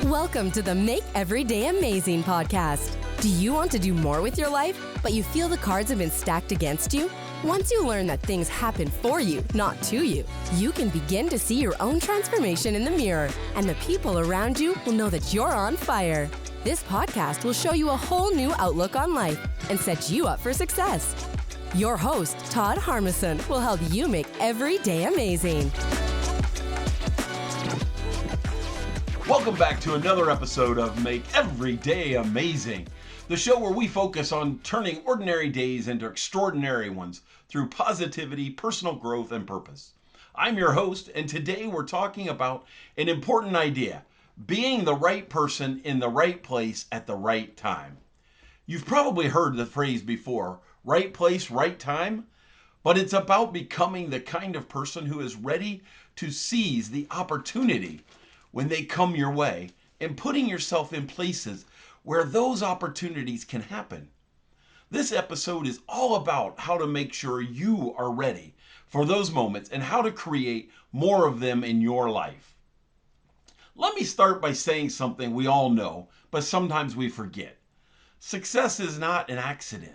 Welcome to the Make Every Day Amazing podcast. Do you want to do more with your life, but you feel the cards have been stacked against you? Once you learn that things happen for you, not to you, you can begin to see your own transformation in the mirror, and the people around you will know that you're on fire. This podcast will show you a whole new outlook on life and set you up for success. Your host, Todd Harmison, will help you make every day amazing. Welcome back to another episode of Make Every Day Amazing, the show where we focus on turning ordinary days into extraordinary ones through positivity, personal growth, and purpose. I'm your host, and today we're talking about an important idea, being the right person in the right place at the right time. You've probably heard the phrase before, right place, right time, but it's about becoming the kind of person who is ready to seize the opportunity when they come your way, and putting yourself in places where those opportunities can happen. This episode is all about how to make sure you are ready for those moments and how to create more of them in your life. Let me start by saying something we all know, but sometimes we forget. Success is not an accident.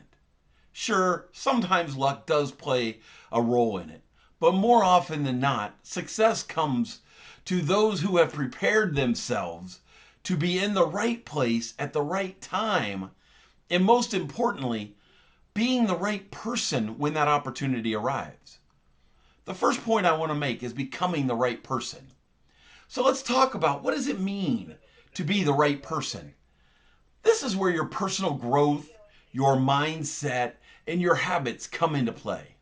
Sure, sometimes luck does play a role in it, but more often than not, success comes to those who have prepared themselves to be in the right place at the right time, and most importantly, being the right person when that opportunity arrives. The first point I want to make is becoming the right person. So let's talk about, what does it mean to be the right person? This is where your personal growth, your mindset, and your habits come into play.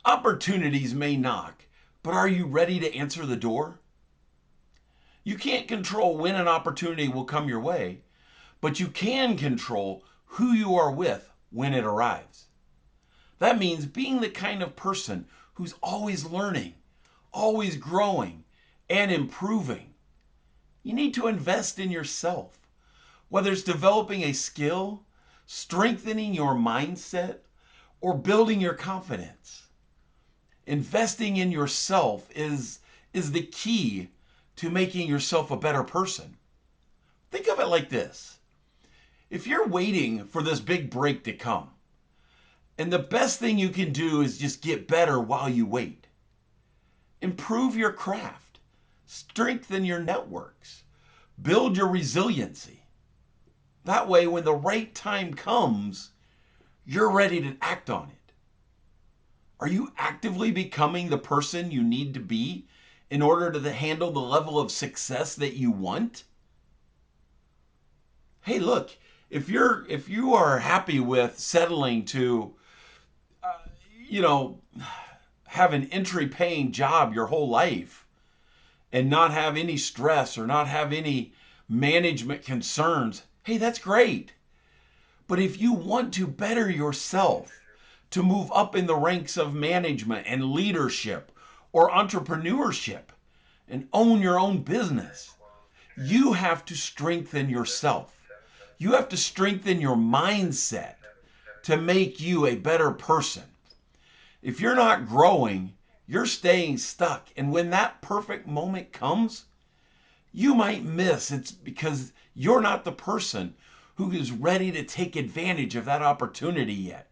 Opportunities may knock, but are you ready to answer the door? You can't control when an opportunity will come your way, but you can control who you are with when it arrives. That means being the kind of person who's always learning, always growing, and improving. You need to invest in yourself, whether it's developing a skill, strengthening your mindset, or building your confidence. Investing in yourself is the key to making yourself a better person. Think of it like this. If you're waiting for this big break to come, and the best thing you can do is just get better while you wait. Improve your craft, strengthen your networks, build your resiliency. That way, when the right time comes, you're ready to act on it. Are you actively becoming the person you need to be in order to handle the level of success that you want? Hey, look, if you are happy with settling to, have an entry-paying job your whole life and not have any stress or not have any management concerns, hey, that's great. But if you want to better yourself, to move up in the ranks of management and leadership or entrepreneurship and own your own business, you have to strengthen yourself. You have to strengthen your mindset to make you a better person. If you're not growing, you're staying stuck. And when that perfect moment comes, you might miss. It's because you're not the person who is ready to take advantage of that opportunity yet.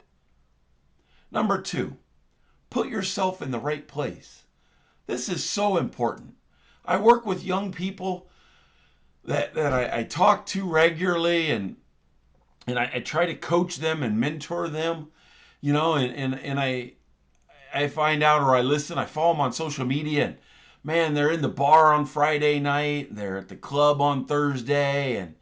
Number 2, put yourself in the right place. This is so important. I work with young people that I talk to regularly, and I try to coach them and mentor them, and I find out, or I listen, I follow them on social media, and man, they're in the bar on Friday night, they're at the club on Thursday, and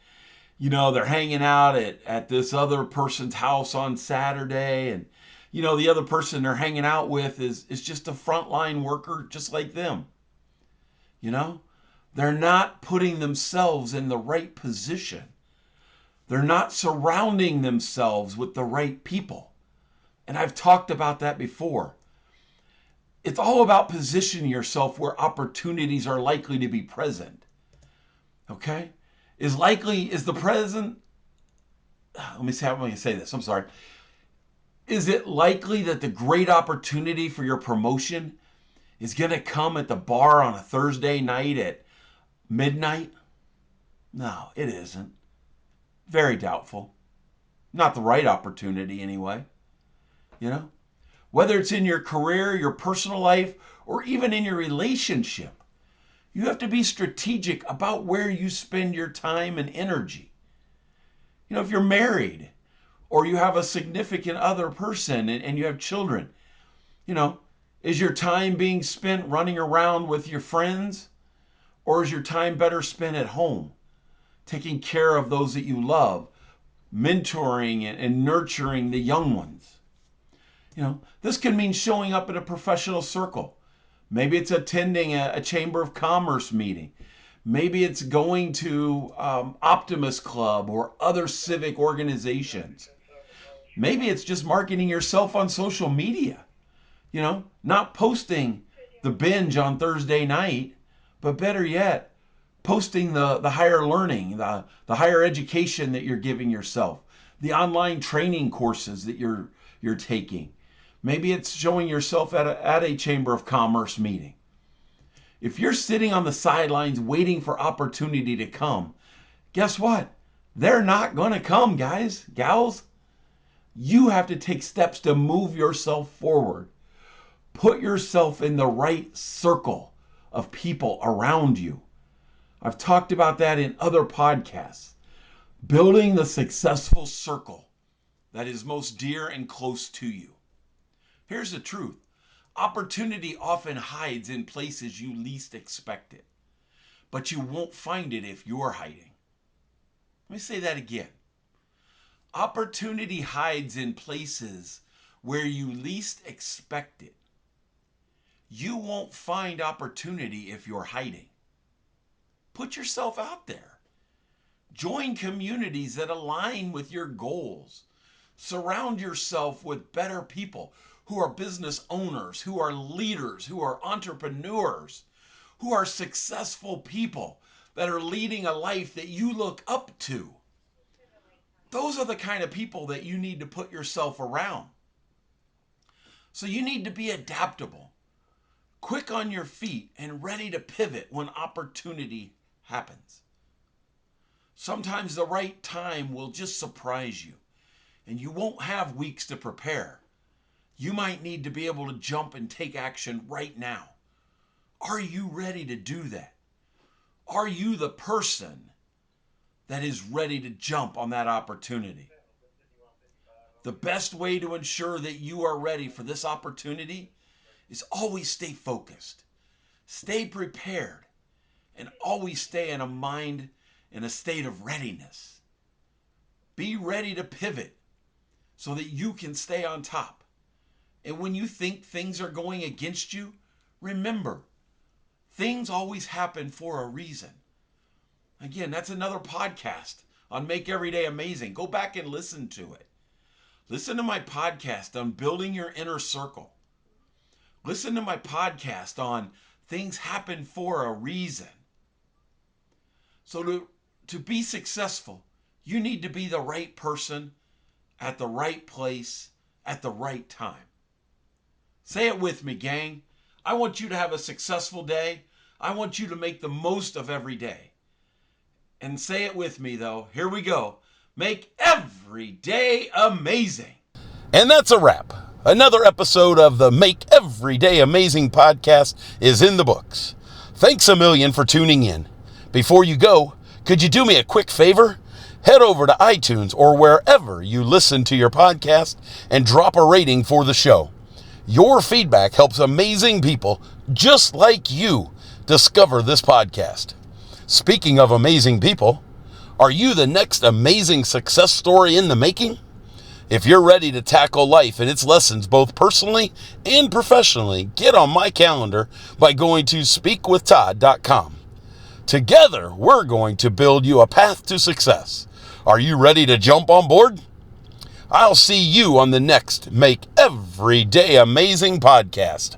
they're hanging out at this other person's house on Saturday, and the other person they're hanging out with is just a frontline worker just like them. They're not putting themselves in the right position. They're not surrounding themselves with the right people. And I've talked about that before. It's all about positioning yourself where opportunities are likely to be present. Okay? Is the present, let me see how I'm going to say this. I'm sorry. Is it likely that the great opportunity for your promotion is going to come at the bar on a Thursday night at midnight? No, it isn't. Very doubtful. Not the right opportunity anyway. You know? Whether it's in your career, your personal life, or even in your relationship, you have to be strategic about where you spend your time and energy. If you're married or you have a significant other person and you have children, you know, is your time being spent running around with your friends, or is your time better spent at home, taking care of those that you love, mentoring and nurturing the young ones? This can mean showing up in a professional circle. Maybe it's attending a Chamber of Commerce meeting. Maybe it's going to Optimist Club or other civic organizations. Maybe it's just marketing yourself on social media. Not posting the binge on Thursday night, but better yet, posting the higher learning, the higher education that you're giving yourself, the online training courses that you're taking. Maybe it's showing yourself at a Chamber of Commerce meeting. If you're sitting on the sidelines waiting for opportunity to come, guess what? They're not going to come, guys, gals. You have to take steps to move yourself forward. Put yourself in the right circle of people around you. I've talked about that in other podcasts. Building the successful circle that is most dear and close to you. Here's the truth. Opportunity often hides in places you least expect it, but you won't find it if you're hiding. Let me say that again. Opportunity hides in places where you least expect it. You won't find opportunity if you're hiding. Put yourself out there. Join communities that align with your goals. Surround yourself with better people who are business owners, who are leaders, who are entrepreneurs, who are successful people that are leading a life that you look up to. Those are the kind of people that you need to put yourself around. So you need to be adaptable, quick on your feet, and ready to pivot when opportunity happens. Sometimes the right time will just surprise you, and you won't have weeks to prepare. You might need to be able to jump and take action right now. Are you ready to do that? Are you the person that is ready to jump on that opportunity? The best way to ensure that you are ready for this opportunity is always stay focused, stay prepared, and always stay in a state of readiness. Be ready to pivot so that you can stay on top. And when you think things are going against you, remember, things always happen for a reason. Again, that's another podcast on Make Every Day Amazing. Go back and listen to it. Listen to my podcast on building your inner circle. Listen to my podcast on things happen for a reason. So to be successful, you need to be the right person at the right place at the right time. Say it with me, gang. I want you to have a successful day. I want you to make the most of every day. And say it with me, though. Here we go. Make every day amazing. And that's a wrap. Another episode of the Make Every Day Amazing podcast is in the books. Thanks a million for tuning in. Before you go, could you do me a quick favor? Head over to iTunes or wherever you listen to your podcast and drop a rating for the show. Your feedback helps amazing people just like you discover this podcast. Speaking of amazing people, are you the next amazing success story in the making? If you're ready to tackle life and its lessons both personally and professionally, get on my calendar by going to speakwithtodd.com. Together, we're going to build you a path to success. Are you ready to jump on board? I'll see you on the next Make Every Day Amazing podcast.